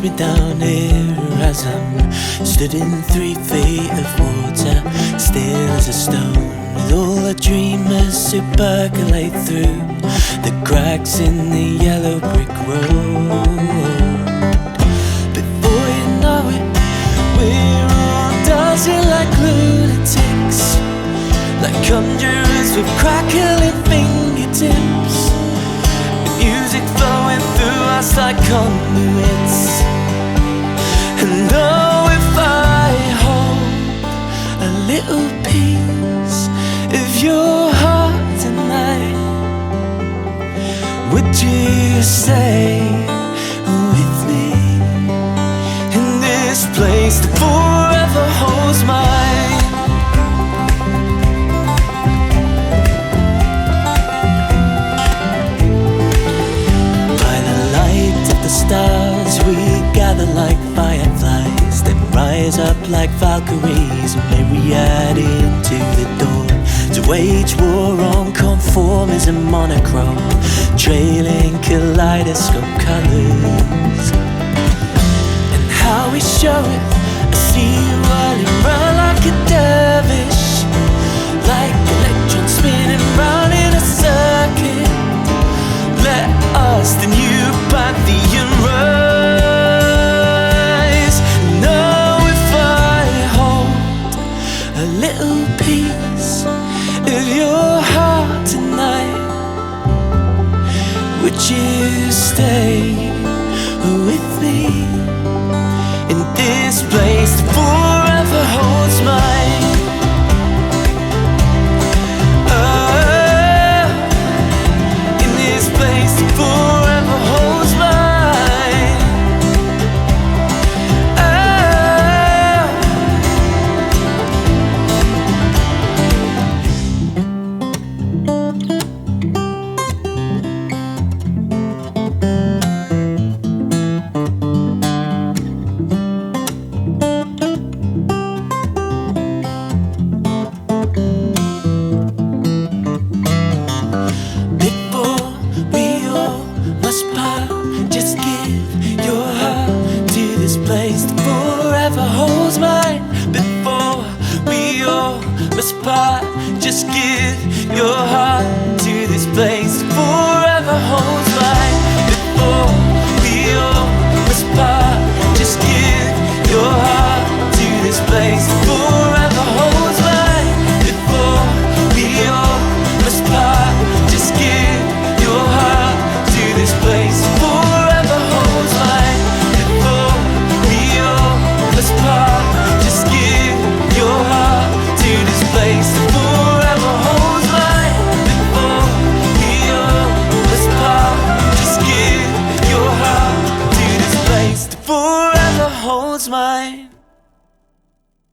me down here as I'm stood in 3 feet of water, still as a stone, with all the dreamers who percolate through the cracks in the yellow brick road. Before you know it, we're all dancing like lunatics, like conjurers with crackling fingertips, music flowing through us like conduits. And oh, if I hold a little piece of your heart tonight, would you stay with me in this place that forever holds mine? Stars we gather like fireflies, then rise up like Valkyries, myriad into the dawn, to wage war on conformism monochrome, trailing kaleidoscope colors. And how we show it, I see you rolling round like a dervish, like electrons spinning round in a circuit. Let us, then you, Pantheon rise. Know if I hold a little piece of your heart tonight, would you stay with me in this place?